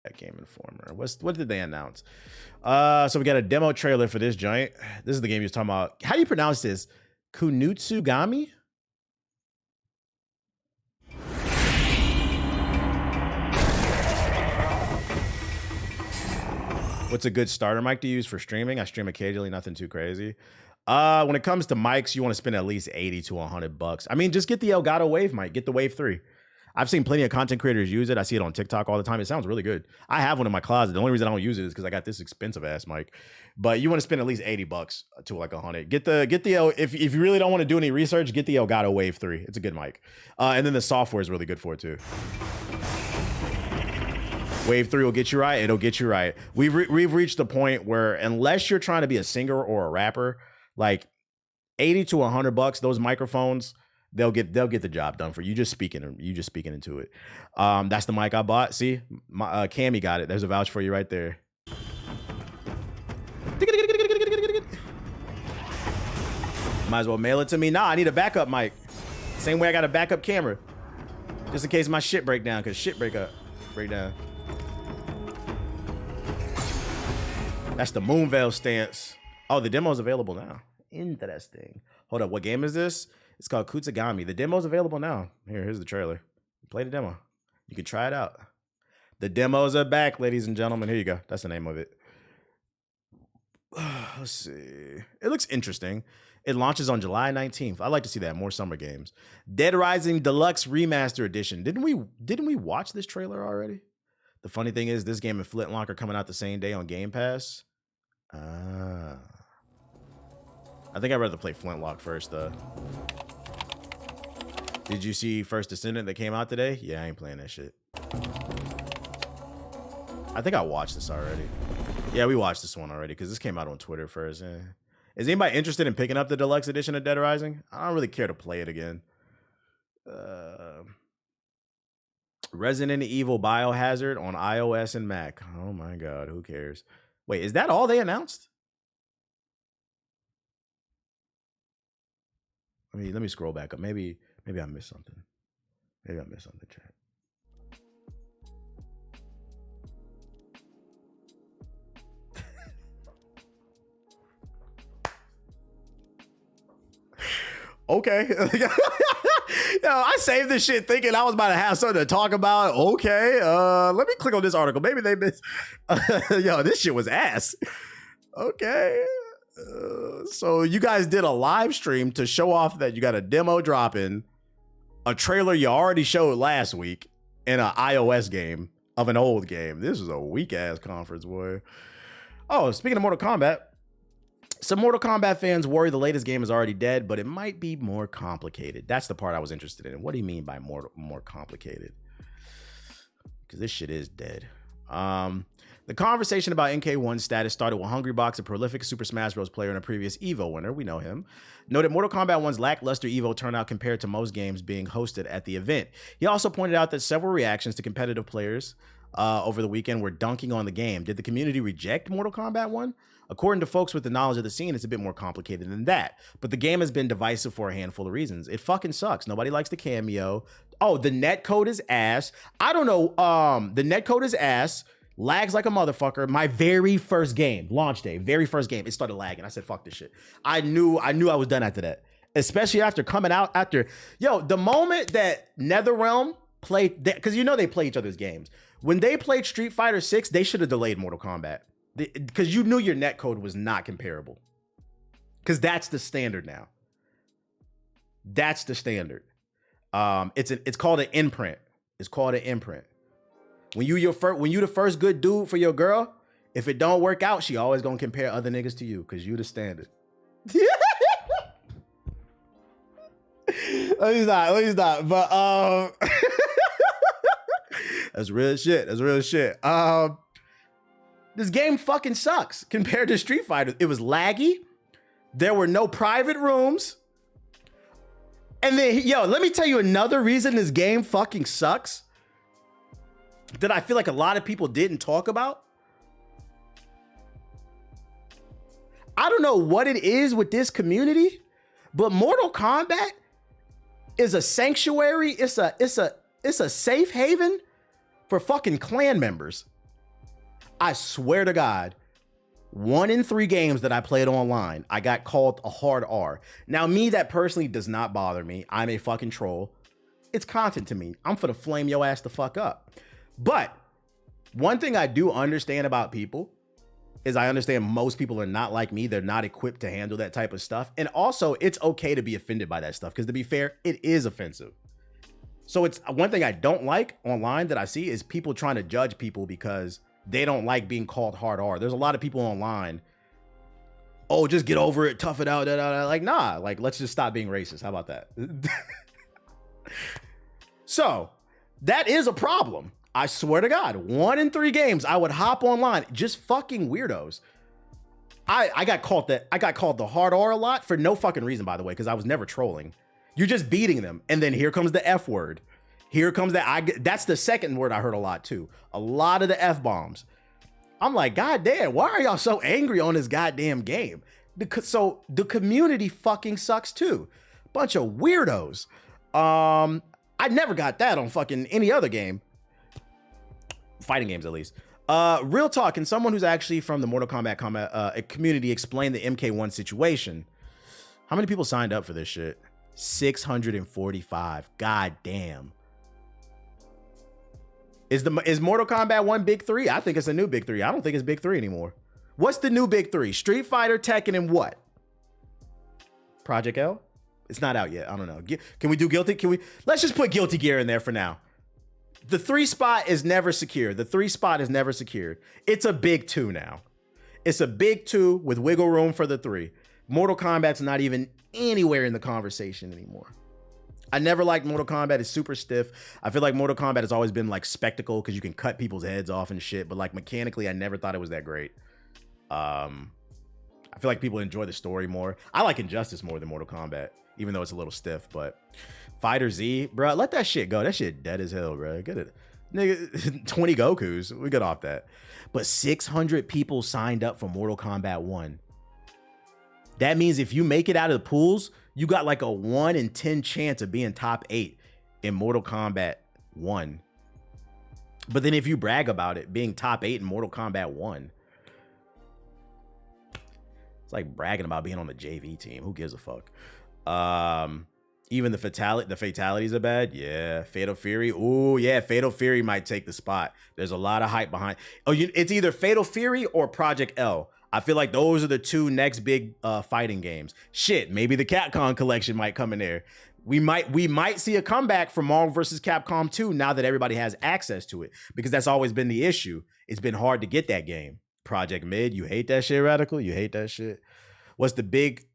That Game Informer. What did they announce? So we got a demo trailer for this joint. This is the game he was talking about. How do you pronounce this? Kunutsugami? What's a good starter mic to use for streaming? I stream occasionally, nothing too crazy. When it comes to mics, you want to spend at least 80 to 100 bucks. I mean, just get the Elgato Wave mic. Get the Wave 3. I've seen plenty of content creators use it. I see it on TikTok all the time. It sounds really good. I have one in my closet. The only reason I don't use it is because I got this expensive ass mic. But you want to spend at least 80 bucks to like 100. Get the if you really don't want to do any research, get the Elgato Wave 3. It's a good mic. And then the software is really good for it too. Wave 3 will get you right. It'll get you right. We've reached the point where unless you're trying to be a singer or a rapper, like 80 to 100 bucks, those microphones, they'll get the job done for you. Just speaking into it. That's the mic I bought. See, my Cammy got it. There's a vouch for you right there. Might as well mail it to me. Nah, I need a backup mic. Same way I got a backup camera, just in case my shit break down. Cause shit break down. That's the Moonveil stance. Oh, the demo's available now. Interesting. Hold up, what game is this? It's called Kutsugami. The demo's available now. Here's the trailer. Play the demo. You can try it out. The demos are back, ladies and gentlemen. Here you go. That's the name of it. Let's see. It looks interesting. It launches on July 19th. I like to see that. More summer games. Dead Rising Deluxe Remaster Edition. Didn't we watch this trailer already? The funny thing is this game and Flintlock are coming out the same day on Game Pass. I think I'd rather play Flintlock first, though. Did you see First Descendant that came out today? Yeah, I ain't playing that shit. I think I watched this already. Yeah, we watched this one already because this came out on Twitter first. Is anybody interested in picking up the deluxe edition of Dead Rising? I don't really care to play it again. Resident Evil Biohazard on iOS and Mac. Oh my God, who cares? Wait, is that all they announced? Let me scroll back up. Maybe I missed something. Maybe I missed something, chat. Okay. Yo, I saved this shit thinking I was about to have something to talk about. Okay. Let me click on this article. Maybe they missed. Yo, this shit was ass. Okay. So you guys did a live stream to show off that you got a demo dropping, a trailer you already showed last week, and an iOS game of an old game. This is a weak ass conference, boy. Oh, speaking of Mortal Kombat, some Mortal Kombat fans worry the latest game is already dead, but it might be more complicated. That's the part I was interested in. What do you mean by more complicated? Because this shit is dead. The conversation about NK1's status started with Hungrybox, a prolific Super Smash Bros. Player and a previous EVO winner, we know him, noted Mortal Kombat 1's lackluster EVO turnout compared to most games being hosted at the event. He also pointed out that several reactions to competitive players over the weekend were dunking on the game. Did the community reject Mortal Kombat 1? According to folks with the knowledge of the scene, it's a bit more complicated than that. But the game has been divisive for a handful of reasons. It fucking sucks. Nobody likes the cameo. Oh, the netcode is ass. I don't know. The netcode is ass. Lags like a motherfucker. My very first game, launch day, very first game, it started lagging. I said, fuck this shit. I knew I was done after that. Especially after coming out after, the moment that NetherRealm played, because you know they play each other's games. When they played Street Fighter 6, they should have delayed Mortal Kombat. Because you knew your netcode was not comparable. Because that's the standard now. That's the standard. It's called an imprint. It's called an imprint. When you the first good dude for your girl, if it don't work out, she always gonna compare other niggas to you because you the standard. Let me stop. But that's real shit. That's real shit. This game fucking sucks compared to Street Fighter. It was laggy. There were no private rooms. And then, let me tell you another reason this game fucking sucks that I feel like a lot of people didn't talk about. I don't know what it is with this community, but Mortal Kombat is a sanctuary. It's a safe haven for fucking clan members. I swear to God, 1 in 3 games that I played online, I got called a hard R. Now, me, that personally does not bother me. I'm a fucking troll. It's content to me. I'm finna flame your ass the fuck up. But one thing I do understand about people is I understand most people are not like me. They're not equipped to handle that type of stuff. And also, it's okay to be offended by that stuff because, to be fair, it is offensive. So it's one thing I don't like online that I see is people trying to judge people because they don't like being called hard R. There's a lot of people online. Oh, just get over it, tough it out. Like, nah, like, let's just stop being racist. How about that? So that is a problem. I swear to God, 1 in 3 games, I would hop online, just fucking weirdos. I got called that. I got called the hard R a lot for no fucking reason, by the way, because I was never trolling. You're just beating them. And then here comes the F word. Here comes that. That's the second word I heard a lot too. A lot of the F bombs. I'm like, God damn, why are y'all so angry on this goddamn game? So the community fucking sucks too. Bunch of weirdos. I never got that on fucking any other game. Fighting games, at least. Real talk, can someone who's actually from the Mortal Kombat community explain the MK1 situation? How many people signed up for this shit? 645. God damn. Is Mortal Kombat 1 big 3? I think it's a new big 3. I don't think it's big 3 anymore. What's the new big 3? Street Fighter, Tekken, and what? Project L? It's not out yet. I don't know. Can we do Guilty? Let's just put Guilty Gear in there for now. The 3 spot is never secure. The 3 spot is never secured. It's a big 2 now. It's a big 2 with wiggle room for the 3. Mortal Kombat's not even anywhere in the conversation anymore. I never liked Mortal Kombat. It's super stiff. I feel like Mortal Kombat has always been like spectacle because you can cut people's heads off and shit. But like mechanically, I never thought it was that great. I feel like people enjoy the story more. I like Injustice more than Mortal Kombat, even though it's a little stiff. But Fighter Z, bro, let that shit go. That shit dead as hell, bro. Get it, nigga. 20 Gokus. We got off that. But 600 people signed up for Mortal Kombat 1. That means if you make it out of the pools, you got like a 1 in 10 chance of being top 8 in Mortal Kombat 1. But then if you brag about it being top 8 in Mortal Kombat 1, it's like bragging about being on the JV team. Who gives a fuck? Even the fatalities are bad. Yeah, Fatal Fury. Ooh, yeah, Fatal Fury might take the spot. There's a lot of hype behind. Oh, it's either Fatal Fury or Project L. I feel like those are the 2 next big fighting games. Shit, maybe the Capcom collection might come in there. We might see a comeback for Marvel vs. Capcom 2 now that everybody has access to it, because that's always been the issue. It's been hard to get that game. Project Mid, you hate that shit, Radical? You hate that shit? What's the big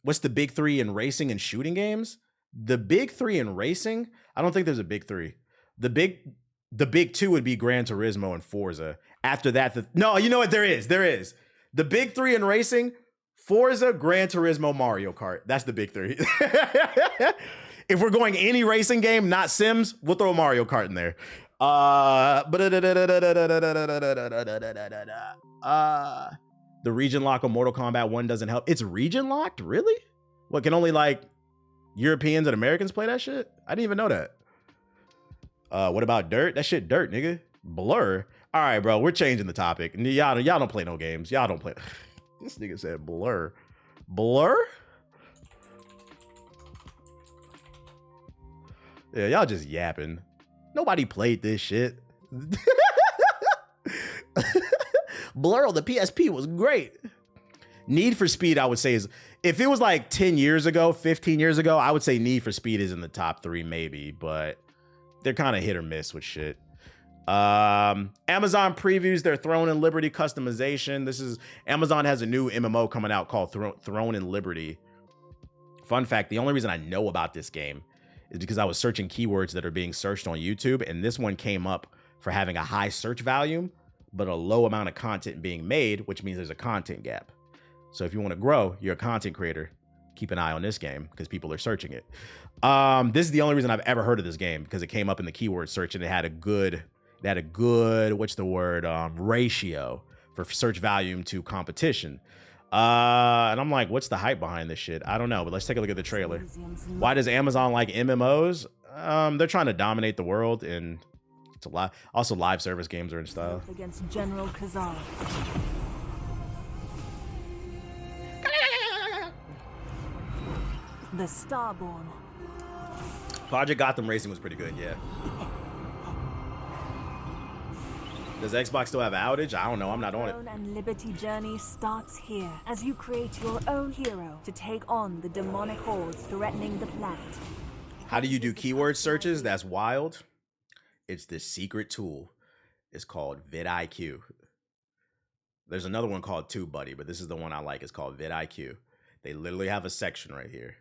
3 in racing and shooting games? The big 3 in racing? I don't think there's a big 3. The big 2 would be Gran Turismo and Forza. After that, no, you know what? There is. The big 3 in racing: Forza, Gran Turismo, Mario Kart. That's the big 3. If we're going any racing game, not Sims, we'll throw Mario Kart in there. The region lock of Mortal Kombat 1 doesn't help. It's region locked? Really? What, can only like Europeans and Americans play that shit? I didn't even know that. What about Dirt? That shit dirt, nigga. Blur. All right, bro, we're changing the topic. Y'all don't play no games. Y'all don't play. This nigga said Blur. Blur? Yeah, y'all just yapping. Nobody played this shit. Blur on the PSP was great. Need for Speed, I would say, is, if it was like 10 years ago, 15 years ago, I would say Need for Speed is in the top 3 maybe, but they're kind of hit or miss with shit. Amazon previews their Throne and Liberty customization. Amazon has a new MMO coming out called Throne and Liberty. Fun fact, the only reason I know about this game is because I was searching keywords that are being searched on YouTube, and this one came up for having a high search volume, but a low amount of content being made, which means there's a content gap. So if you want to grow, you're a content creator, keep an eye on this game because people are searching it. This is the only reason I've ever heard of this game, because it came up in the keyword search and it had a good, what's the word, ratio for search volume to competition. And I'm like, what's the hype behind this shit? I don't know, but let's take a look at the trailer. Why does Amazon like MMOs? They're trying to dominate the world, and It's a lot. Also, live service games are in style. Against General Kazar. The Starborn. Project Gotham Racing was pretty good, yeah. Does Xbox still have an outage? I don't know. I'm not on it. Throne and Liberty journey starts here as you create your own hero to take on the demonic hordes threatening the planet. How do you do keyword searches? That's wild. It's this secret tool. It's called vidIQ. There's another one called TubeBuddy, but this is the one I like. It's called vidIQ. They literally have a section right here.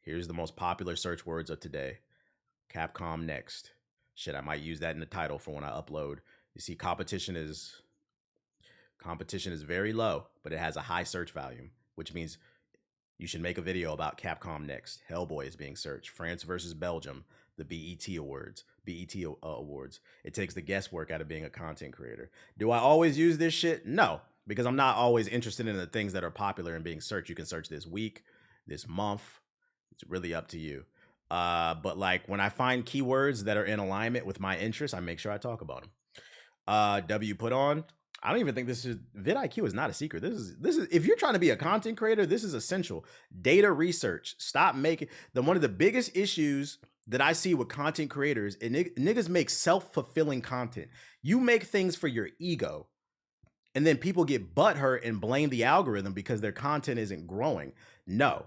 Here's the most popular search words of today. Capcom next. Shit, I might use that in the title for when I upload. You see, competition is very low, but it has a high search volume, which means you should make a video about Capcom next. Hellboy is being searched. France versus Belgium, the BET Awards. It takes the guesswork out of being a content creator. Do I always use this shit? No, because I'm not always interested in the things that are popular and being searched. You can search this week, this month. It's really up to you. But like when I find keywords that are in alignment with my interests, I make sure I talk about them. W put on. I don't even think this is vidIQ is not a secret. This is if you're trying to be a content creator, this is essential. Data research. Stop making one of the biggest issues that I see with content creators, and niggas make self-fulfilling content. You make things for your ego, and then people get butthurt and blame the algorithm because their content isn't growing. No.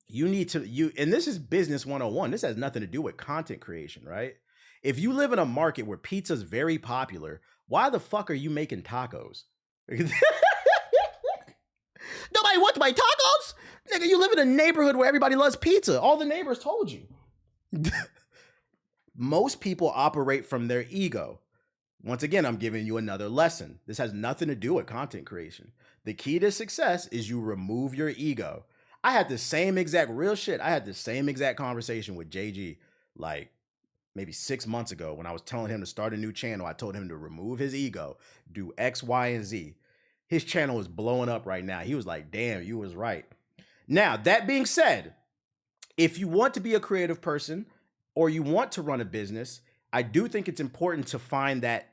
You need to, and this is business 101. This has nothing to do with content creation, right? If you live in a market where pizza's very popular, why the fuck are you making tacos? Nobody wants my tacos? Nigga, you live in a neighborhood where everybody loves pizza. All the neighbors told you. Most people operate from their ego. Once again, I'm giving you another lesson. This has nothing to do with content creation. The key to success is you remove your ego. I had the same exact real shit. I had the same exact conversation with JG like maybe 6 months ago when I was telling him to start a new channel. I told him to remove his ego, do X, Y, and Z. His channel is blowing up right now. He was like, damn, you was right. Now, that being said, if you want to be a creative person or you want to run a business, I do think it's important to find that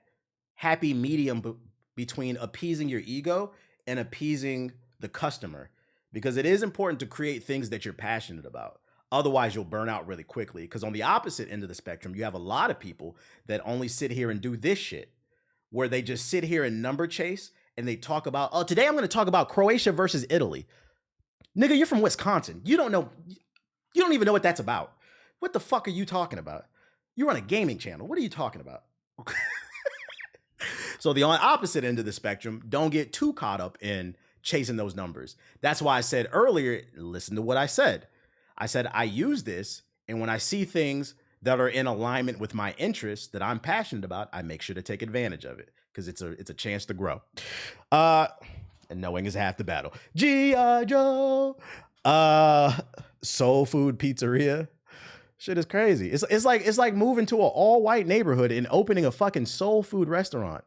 happy medium between appeasing your ego and appeasing the customer. Because it is important to create things that you're passionate about. Otherwise, you'll burn out really quickly. Because on the opposite end of the spectrum, you have a lot of people that only sit here and do this shit, where they just sit here and number chase and they talk about, oh, today I'm going to talk about Croatia versus Italy. Nigga, you're from Wisconsin. You don't even know what that's about. What the fuck are you talking about? You run a gaming channel. What are you talking about? So the opposite end of the spectrum, don't get too caught up in chasing those numbers. That's why I said earlier, listen to what I said. I said, I use this, and when I see things that are in alignment with my interests that I'm passionate about, I make sure to take advantage of it because it's a chance to grow. And knowing is half the battle. G.I. Joe. Soul Food Pizzeria. Shit is crazy. It's like moving to an all-white neighborhood and opening a fucking soul food restaurant.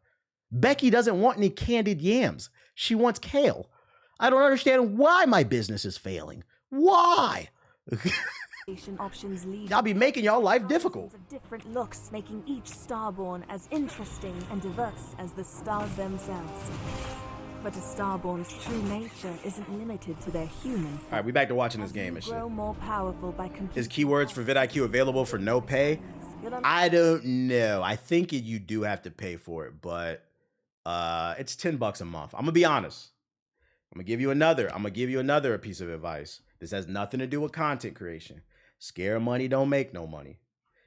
Becky doesn't want any candied yams. She wants kale. I don't understand why my business is failing. Why? Options lead. I'll be making y'all life difficult. Of different looks, making each Starborn as interesting and diverse as the stars themselves. But a Starborn's true nature isn't limited to their human. All right, we back to watching this game and shit. Grow more powerful by Is keywords for vidIQ available for no pay? I don't know. I think you do have to pay for it, but it's $10 a month. I'm gonna be honest. I'm gonna give you another piece of advice. This has nothing to do with content creation. Scare money don't make no money.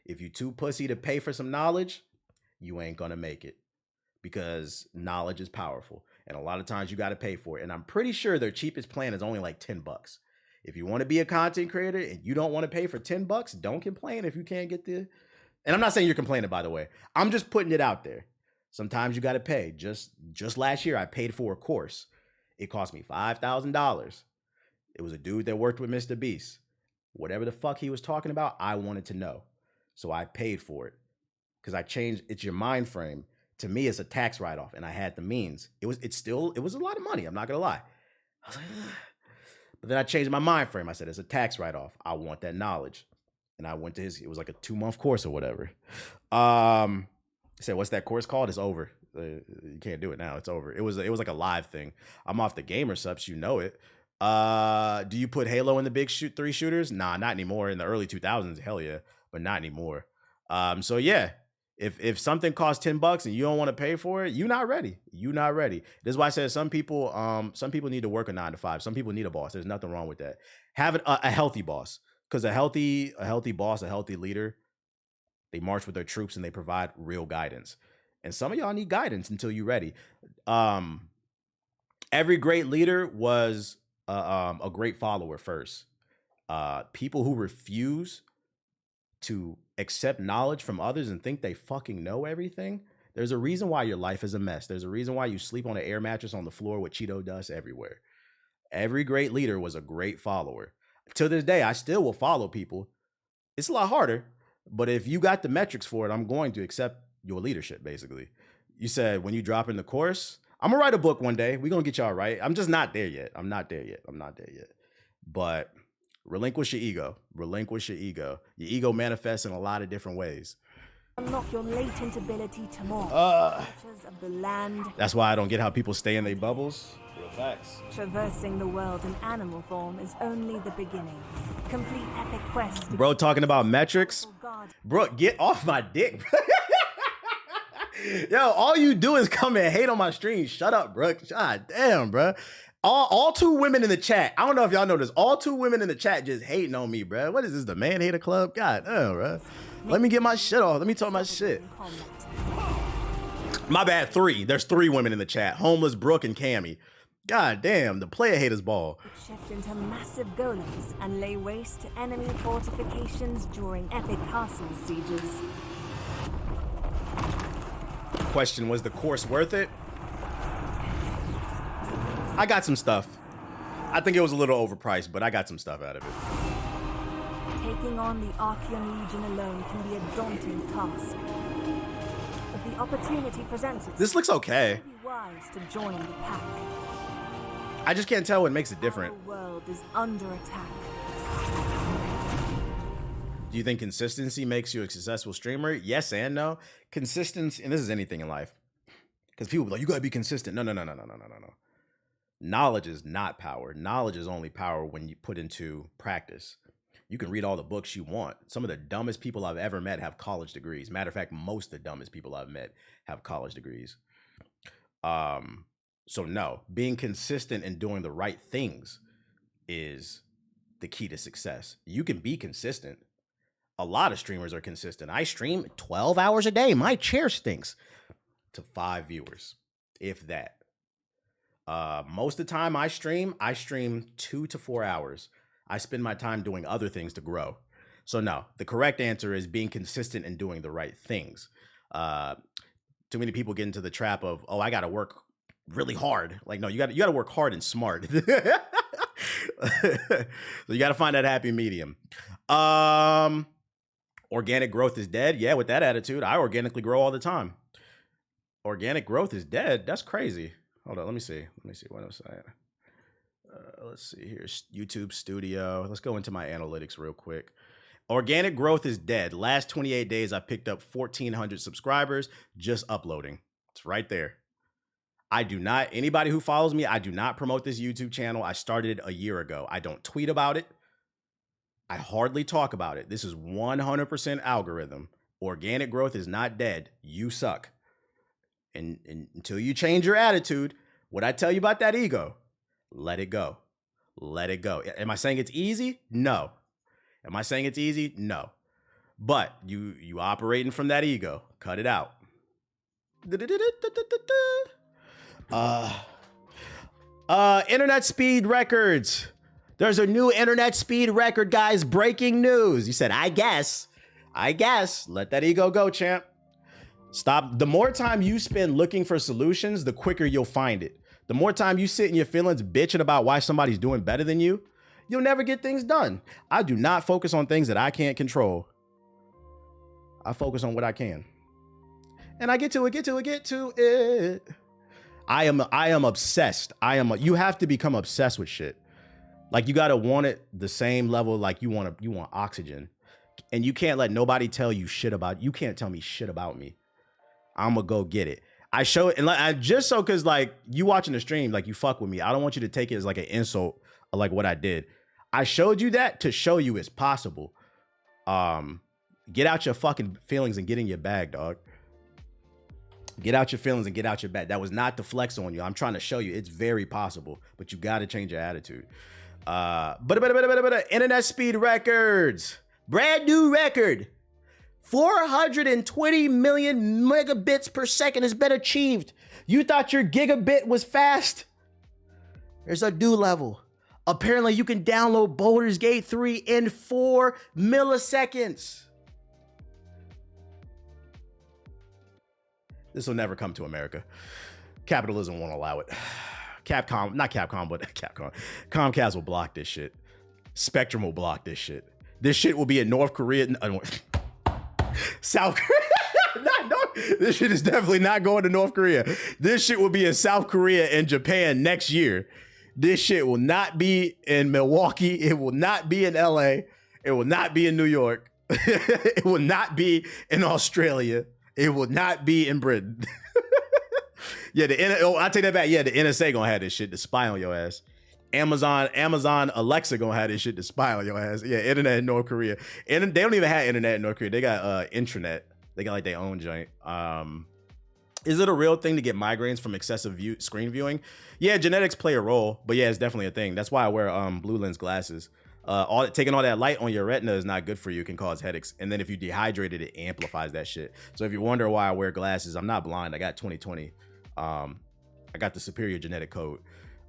If you too pussy to pay for some knowledge, you ain't gonna make it because knowledge is powerful. And a lot of times you got to pay for it. And I'm pretty sure their cheapest plan is only like $10. If you want to be a content creator and you don't want to pay for $10, don't complain if you can't get the. And I'm not saying you're complaining, by the way. I'm just putting it out there. Sometimes you got to pay. Just last year, I paid for a course. It cost me $5,000. It was a dude that worked with Mr. Beast. Whatever the fuck he was talking about, I wanted to know. So I paid for it because I changed. It's your mind frame. To me, it's a tax write-off, and I had the means. It was a lot of money. I'm not gonna lie. I was like, ugh. But then I changed my mind frame. I said, it's a tax write-off. I want that knowledge. and I went to his. It was like a 2-month course or whatever. He said, "What's that course called?" It's over. You can't do it now. It's over. It was like a live thing. I'm off the gamer subs. You know it. Do you put Halo in the big 3 shooters? Nah, not anymore. In the early 2000s, hell yeah, but not anymore. So yeah, if something costs $10 and you don't want to pay for it, you're not ready. You're not ready. This is why I said some people need to work a 9 to 5. Some people need a boss. There's nothing wrong with that. Have a healthy boss, because a healthy boss, a healthy leader, they march with their troops and they provide real guidance. And some of y'all need guidance until you're ready. Every great leader was a great follower first. People who refuse to accept knowledge from others and think they fucking know everything, there's a reason why your life is a mess. There's a reason why you sleep on an air mattress on the floor with Cheeto dust everywhere. Every great leader was a great follower. To this day, I still will follow people. It's a lot harder, but if you got the metrics for it, I'm going to accept your leadership, basically. You said when you drop in the course, I'm gonna write a book one day. We're gonna get y'all right. I'm just not there yet. I'm not there yet. But relinquish your ego. Relinquish your ego. Your ego manifests in a lot of different ways. Unlock your latent ability to more creatures of the land. That's why I don't get how people stay in their bubbles. Real facts. Traversing the world in animal form is only the beginning. Complete epic quest. Bro, talking about metrics. Bro, get off my dick. Yo, all you do is come and hate on my stream. Shut up, bro. God damn, bro. All 2 women in the chat. I don't know if y'all know this. All 2 women in the chat just hating on me, bro. What is this, the man hater club? God damn, bro. Let me get my shit off. Let me talk my shit. My bad, 3. There's 3 women in the chat. Homeless, Brooke, and Cammy. God damn, the player haters ball. Shift into massive golems and lay waste to enemy fortifications during epic castle sieges. Question, was the course worth it? I got some stuff. I think it was a little overpriced, but I got some stuff out of it. Taking on the Archeon Legion alone can be a daunting task. If the opportunity presents itself, this looks okay. it would be wise to join the pack. I just can't tell what makes it different. The world is under attack. Do you think consistency makes you a successful streamer? Yes and no. Consistency, and this is anything in life, because people be like, you gotta be consistent. No. Knowledge is not power. Knowledge is only power when you put into practice. You can read all the books you want. Some of the dumbest people I've ever met have college degrees. Matter of fact, most of the dumbest people I've met have college degrees. So no, being consistent and doing the right things is the key to success. You can be consistent. A lot of streamers are consistent. I stream 12 hours a day. My chair stinks. To 5 viewers, if that. Most of the time I stream 2 to 4 hours. I spend my time doing other things to grow. So no, the correct answer is being consistent and doing the right things. Too many people get into the trap of, oh, I got to work really hard. Like, no, you got to work hard and smart. So you got to find that happy medium. Organic growth is dead. Yeah, with that attitude, I organically grow all the time. Organic growth is dead. That's crazy. Hold on, let me see what I'm saying. Let's see here. YouTube Studio. Let's go into my analytics real quick. Organic growth is dead. Last 28 days, I picked up 1,400 subscribers just uploading. It's right there. Anybody who follows me, I do not promote this YouTube channel. I started it a year ago. I don't tweet about it. I hardly talk about it. This is 100% algorithm. Organic growth is not dead. You suck. And until you change your attitude, what I tell you about that ego, let it go. Let it go. Am I saying it's easy? No. Am I saying it's easy? No. But you operating from that ego. Cut it out. Internet speed records. There's a new internet speed record, guys. Breaking news. You said, I guess. Let that ego go, champ. Stop. The more time you spend looking for solutions, the quicker you'll find it. The more time you sit in your feelings bitching about why somebody's doing better than you, you'll never get things done. I do not focus on things that I can't control. I focus on what I can. And I get to it. I am obsessed. You have to become obsessed with shit. Like, you gotta want it the same level like you want oxygen. And you can't let nobody tell you shit about, you can't tell me shit about me. I'm gonna go get it. I show it, and like, I just so, cause like you watching the stream, like you fuck with me. I don't want you to take it as like an insult of like what I did. I showed you that to show you it's possible. Get out your fucking feelings and get in your bag, dog. Get out your feelings and get out your bag. That was not to flex on you. I'm trying to show you it's very possible, but you got to change your attitude. But internet speed records, brand new record. 420 million megabits per second has been achieved. You thought your gigabit was fast? There's a new level. Apparently, you can download Baldur's Gate 3 in 4 milliseconds. This will never come to America. Capitalism won't allow it. Capcom, not Capcom, but Capcom. Comcast will block this shit. Spectrum will block this shit. This shit will be in North Korea. South Korea. This shit is definitely not going to North Korea. This shit will be in South Korea and Japan next year. This shit will not be in Milwaukee. It will not be in LA. It will not be in New York. It will not be in Australia. It will not be in Britain. Yeah, I take that back. Yeah, the NSA gonna have this shit to spy on your ass. Amazon Alexa gonna have this shit to spy on your ass. Yeah, internet in North Korea. And they don't even have internet in North Korea. They got intranet. They got like their own joint. Is it a real thing to get migraines from excessive screen viewing? Yeah, genetics play a role, but yeah, it's definitely a thing. That's why I wear blue lens glasses. Taking all that light on your retina is not good for you. It can cause headaches. And then if you dehydrate it, it amplifies that shit. So if you wonder why I wear glasses, I'm not blind. I got 20/20. I got the superior genetic code.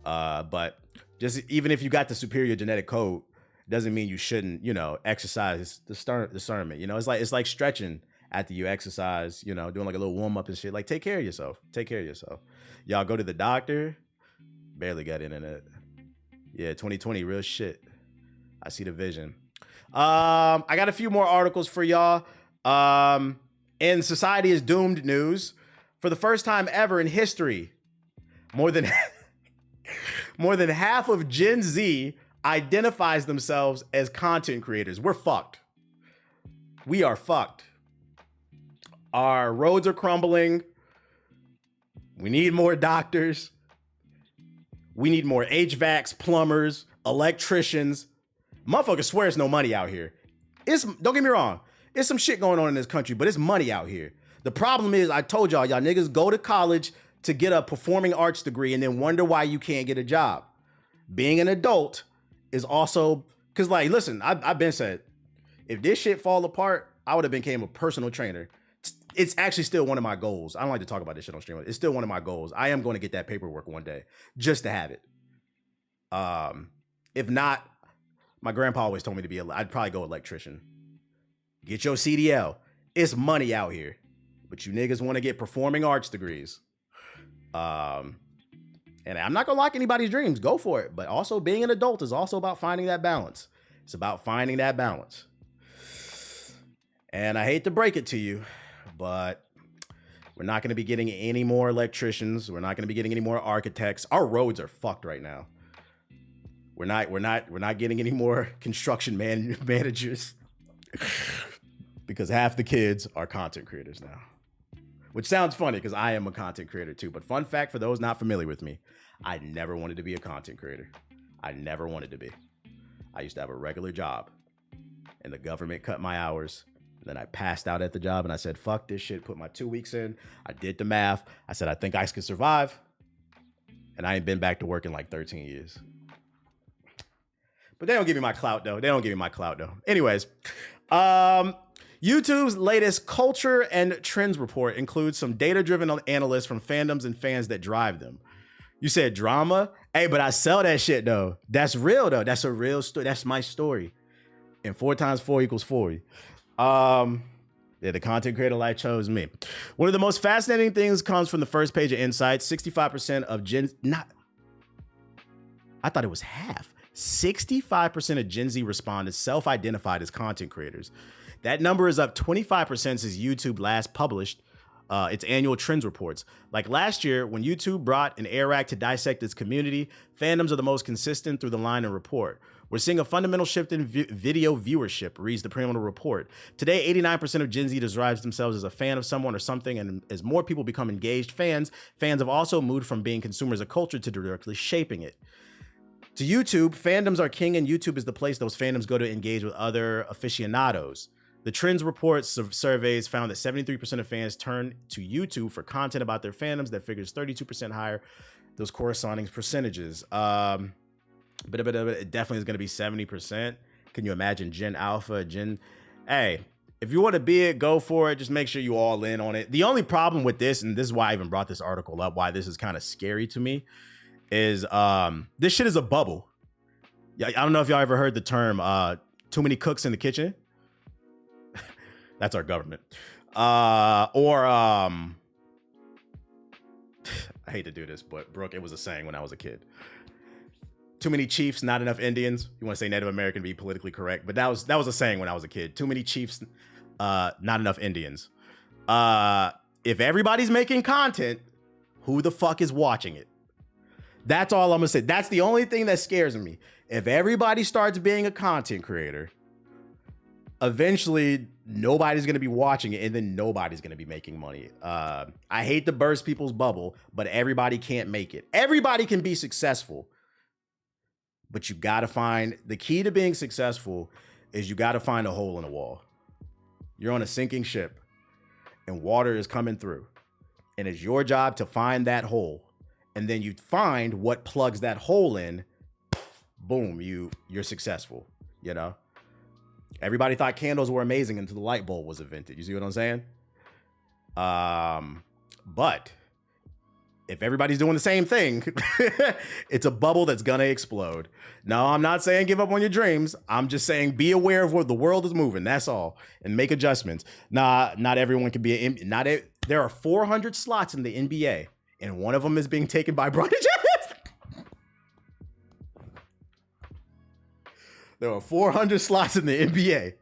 But just even if you got the superior genetic code, doesn't mean you shouldn't, exercise discernment. It's like stretching after you exercise, doing like a little warm up and shit. Like, take care of yourself. Take care of yourself. Y'all go to the doctor. Barely got internet. Yeah, 2020, real shit. I see the vision. I got a few more articles for y'all. In Society is Doomed news, for the first time ever in history, more than half of Gen Z identifies themselves as content creators. We're fucked. We are fucked. Our roads are crumbling. We need more doctors. We need more HVACs, plumbers, electricians. Motherfuckers swear it's no money out here. Don't get me wrong. It's some shit going on in this country, but it's money out here. The problem is, I told y'all niggas go to college to get a performing arts degree and then wonder why you can't get a job. Being an adult is also, cause like, listen, I've been said, if this shit fall apart, I would have became a personal trainer. It's actually still one of my goals. I don't like to talk about this shit on stream. It's still one of my goals. I am going to get that paperwork one day just to have it. If not, my grandpa always told me I'd probably go electrician. Get your CDL. It's money out here. But you niggas want to get performing arts degrees. And I'm not going to lock anybody's dreams. Go for it. But also being an adult is also about finding that balance. It's about finding that balance. And I hate to break it to you, but we're not going to be getting any more electricians. We're not going to be getting any more architects. Our roads are fucked right now. We're not getting any more construction managers because half the kids are content creators now. Which sounds funny because I am a content creator too. But fun fact for those not familiar with me, I never wanted to be a content creator. I never wanted to be. I used to have a regular job and the government cut my hours. Then I passed out at the job and I said, fuck this shit. Put my 2 weeks in. I did the math. I said, I think I could survive. And I ain't been back to work in like 13 years. But they don't give me my clout though. Anyways, YouTube's latest culture and trends report includes some data-driven analysts from fandoms and fans that drive them. You said drama? Hey, but I sell that shit though. That's real though. That's a real story. That's my story. And 4 times 4 equals 40. Yeah, the content creator life chose me. One of the most fascinating things comes from the first page of Insights. 65% of I thought it was half. 65% of Gen Z respondents self-identified as content creators. That number is up 25% since YouTube last published its annual trends reports. Like last year, when YouTube brought an AIR Act to dissect its community, fandoms are the most consistent through the line and report. We're seeing a fundamental shift in video viewership, reads the preliminary report. Today, 89% of Gen Z describes themselves as a fan of someone or something, and as more people become engaged fans have also moved from being consumers of culture to directly shaping it. To YouTube, fandoms are king, and YouTube is the place those fandoms go to engage with other aficionados. The Trends Report surveys found that 73% of fans turn to YouTube for content about their fandoms. That figures 32% higher, those corresponding percentages. But it definitely is going to be 70%. Can you imagine Gen Alpha, Hey, if you want to be it, go for it. Just make sure you all in on it. The only problem with this, and this is why I even brought this article up, why this is kind of scary to me, is this shit is a bubble. Yeah, I don't know if y'all ever heard the term too many cooks in the kitchen. That's our government. I hate to do this, but Brooke, it was a saying when I was a kid. Too many chiefs, not enough Indians. You want to say Native American to be politically correct, but that was a saying when I was a kid. Too many chiefs, not enough Indians. If everybody's making content, who the fuck is watching it? That's all I'm gonna say. That's the only thing that scares me. If everybody starts being a content creator, eventually nobody's going to be watching it, and then nobody's going to be making money. I hate to burst people's bubble, but everybody can't make it. Everybody can be successful, but you got to find the key to being successful is you got to find a hole in the wall. You're on a sinking ship and water is coming through, and it's your job to find that hole. And then you find what plugs that hole in. Boom, you're successful, you know? Everybody thought candles were amazing until the light bulb was invented. You see what I'm saying? But if everybody's doing the same thing, it's a bubble that's gonna explode. No, I'm not saying give up on your dreams. I'm just saying be aware of where the world is moving. That's all, and make adjustments. Nah, not everyone can be there are 400 slots in the NBA, and one of them is being taken by Bron James. There are 400 slots in the NBA,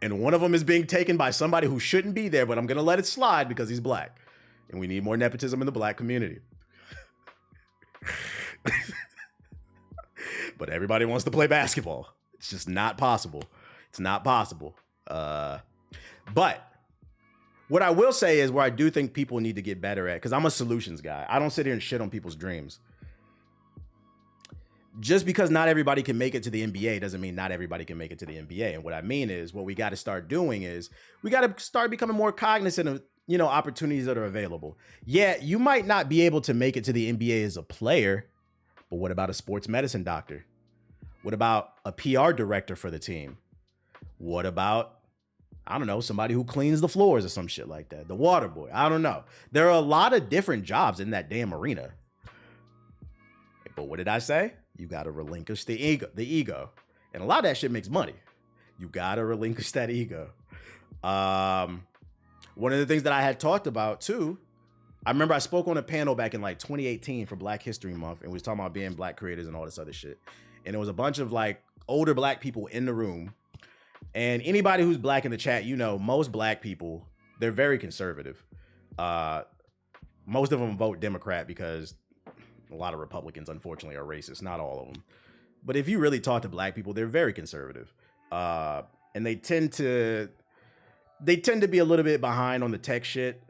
and one of them is being taken by somebody who shouldn't be there, but I'm going to let it slide because he's black. And we need more nepotism in the black community. But everybody wants to play basketball. It's just not possible. It's not possible. But what I will say is where I do think people need to get better at, because I'm a solutions guy. I don't sit here and shit on people's dreams. Just because not everybody can make it to the NBA doesn't mean not everybody can make it to the NBA. And what I mean is what we got to start doing is we got to start becoming more cognizant of, opportunities that are available. Yeah, you might not be able to make it to the NBA as a player, but what about a sports medicine doctor? What about a PR director for the team? What about, I don't know, somebody who cleans the floors or some shit like that? The water boy. I don't know. There are a lot of different jobs in that damn arena. But what did I say? You got to relinquish the ego. And a lot of that shit makes money. You got to relinquish that ego. One of the things that I had talked about too, I remember I spoke on a panel back in like 2018 for Black History Month, and we was talking about being black creators and all this other shit. And there was a bunch of like older black people in the room. And anybody who's black in the chat, most black people, they're very conservative. Most of them vote Democrat because a lot of Republicans, unfortunately, are racist. Not all of them. But if you really talk to black people, they're very conservative. And they tend to be a little bit behind on the tech shit.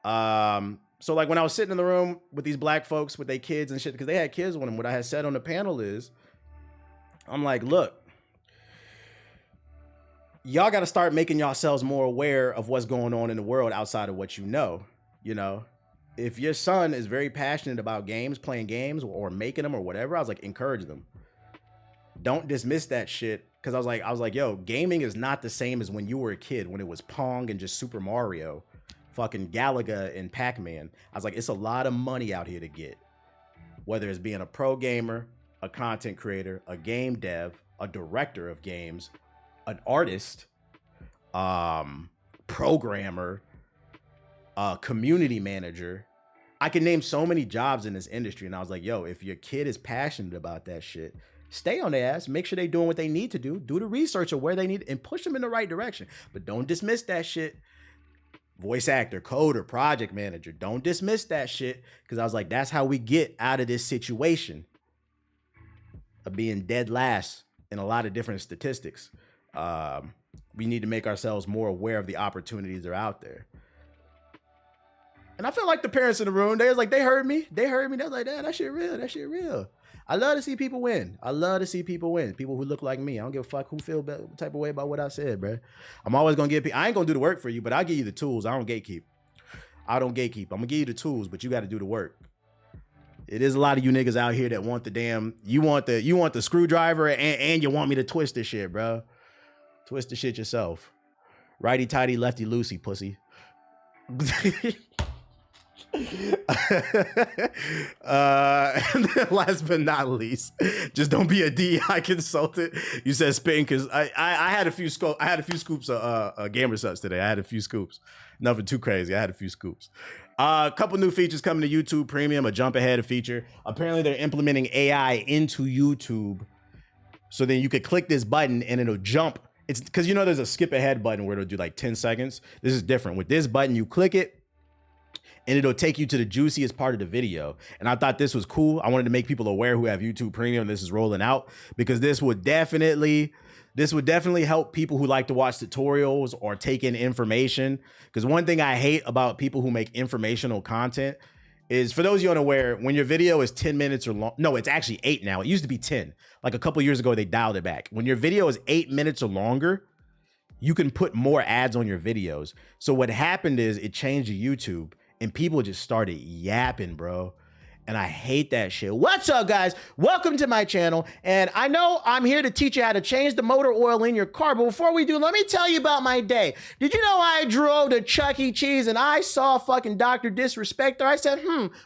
So like when I was sitting in the room with these black folks with their kids and shit, because they had kids with them, what I had said on the panel is, I'm like, look, y'all got to start making yourselves more aware of what's going on in the world outside of what you know. If your son is very passionate about games, playing games or making them or whatever, I was like, encourage them. Don't dismiss that shit. Cause I was like, yo, gaming is not the same as when you were a kid, when it was Pong and just Super Mario, fucking Galaga and Pac-Man. I was like, it's a lot of money out here to get. Whether it's being a pro gamer, a content creator, a game dev, a director of games, an artist, programmer, community manager. I can name so many jobs in this industry. And I was like, yo, if your kid is passionate about that shit, stay on their ass, make sure they're doing what they need to do the research of where they need, and push them in the right direction. But don't dismiss that shit. Voice actor, coder, project manager, don't dismiss that shit. Because I was like, that's how we get out of this situation. of being dead last in a lot of different statistics. We need to make ourselves more aware of the opportunities that are out there. And I feel like the parents in the room, they heard me. They was like, damn, that shit real. That shit real. I love to see people win. I love to see people win. People who look like me. I don't give a fuck who feel type of way about what I said, bro. I'm always going to give people, I ain't going to do the work for you, but I'll give you the tools. I don't gatekeep. I'm going to give you the tools, but you got to do the work. It is a lot of you niggas out here that want the damn, you want the screwdriver and you want me to twist this shit, bro. Twist the shit yourself. Righty tighty, lefty loosey, pussy. And then last but not least, just don't be a DEI consultant. You said spitting because I had a few scoops of gamer subs today. I had a few scoops. Nothing too crazy. I had a few scoops. A couple new features coming to YouTube Premium, a jump ahead feature. Apparently they're implementing AI into YouTube. So then you could click this button and it'll jump. It's because you know there's a skip ahead button where it'll do like 10 seconds. This is different. With this button, you click it and it'll take you to the juiciest part of the video. And I thought this was cool. I wanted to make people aware who have YouTube Premium this is rolling out, because this would definitely help people who like to watch tutorials or take in information. Because one thing I hate about people who make informational content is, for those of you unaware, when your video is 10 minutes or long, no, it's actually 8 now. It used to be 10. Like a couple years ago, they dialed it back. When your video is 8 minutes or longer, you can put more ads on your videos. So what happened is it changed to YouTube and people just started yapping, bro. And I hate that shit. What's up, guys? Welcome to my channel. And I know I'm here to teach you how to change the motor oil in your car. But before we do, let me tell you about my day. Did you know I drove to Chuck E. Cheese and I saw fucking Dr. Disrespector? I said,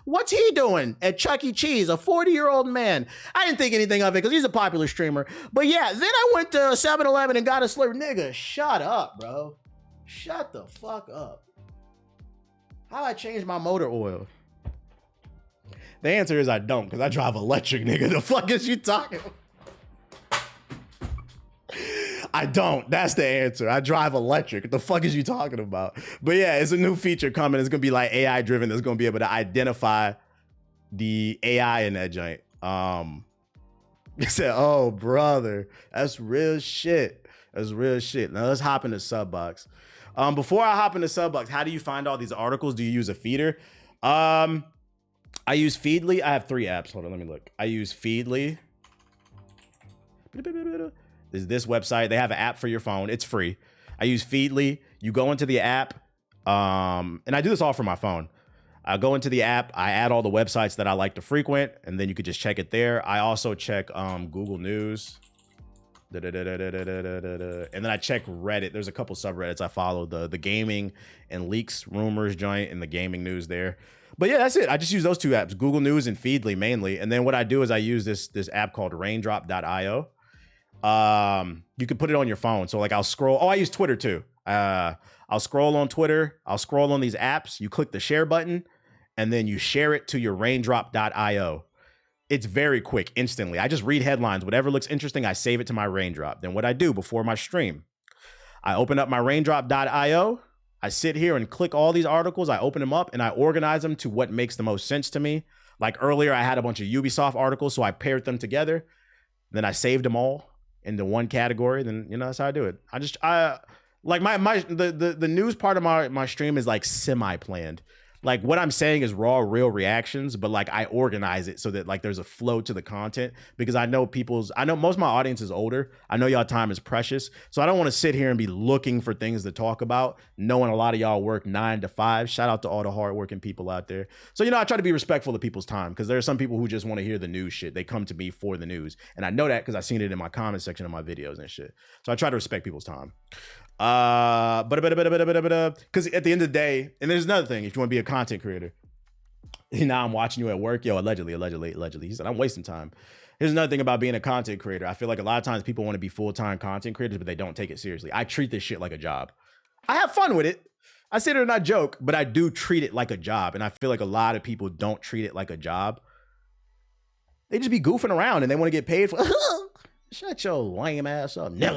what's he doing at Chuck E. Cheese? A 40-year-old man. I didn't think anything of it because he's a popular streamer. But yeah, then I went to 7-Eleven and got a slurp. Nigga, shut up, bro. Shut the fuck up. How I change my motor oil? The answer is I don't, because I drive electric, nigga. The fuck is you talking about? I don't. That's the answer. I drive electric. What the fuck is you talking about? But yeah, it's a new feature coming. It's going to be like AI driven. It's going to be able to identify the AI in that joint. He said, oh, brother, that's real shit. That's real shit. Now let's hop into Subbox. Before I hop into Subbox, how do you find all these articles? Do you use a feeder? I use Feedly. I have 3 apps. Hold on, let me look. I use Feedly. There's this website. They have an app for your phone. It's free. I use Feedly. You go into the app, and I do this all from my phone. I go into the app. I add all the websites that I like to frequent, and then you could just check it there. I also check Google News. And then I check Reddit. There's a couple subreddits I follow. The gaming and leaks rumors joint and the gaming news there. But yeah, that's it. I just use those 2 apps, Google News and Feedly mainly. And then what I do is I use this app called raindrop.io. You can put it on your phone. So like I'll scroll. Oh, I use Twitter too. I'll scroll on Twitter. I'll scroll on these apps. You click the share button and then you share it to your raindrop.io. It's very quick, instantly. I just read headlines. Whatever looks interesting, I save it to my Raindrop. Then what I do before my stream, I open up my raindrop.io. I sit here and click all these articles. I open them up and I organize them to what makes the most sense to me. Like earlier, I had a bunch of Ubisoft articles, so I paired them together. Then I saved them all into one category. Then, you know, that's how I do it. I like the news part of my stream is like semi-planned. Like what I'm saying is raw, real reactions, but like I organize it so that like there's a flow to the content, because I know most of my audience is older. I know y'all time is precious. So I don't want to sit here and be looking for things to talk about, knowing a lot of y'all work 9 to 5. Shout out to all the hardworking people out there. So, you know, I try to be respectful of people's time, because there are some people who just want to hear the news shit. They come to me for the news. And I know that because I've seen it in my comment section of my videos and shit. So I try to respect people's time. Because at the end of the day, and there's another thing, if you want to be a content creator, now I'm watching you at work, yo, allegedly, he said I'm wasting time. Here's another thing about being a content creator. I feel like a lot of times people want to be full-time content creators, but they don't take it seriously. I treat this shit like a job. I have fun with it. I sit there and I joke, but I do treat it like a job. And I feel like a lot of people don't treat it like a job. They just be goofing around and they want to get paid for. Shut your lame ass up. Never.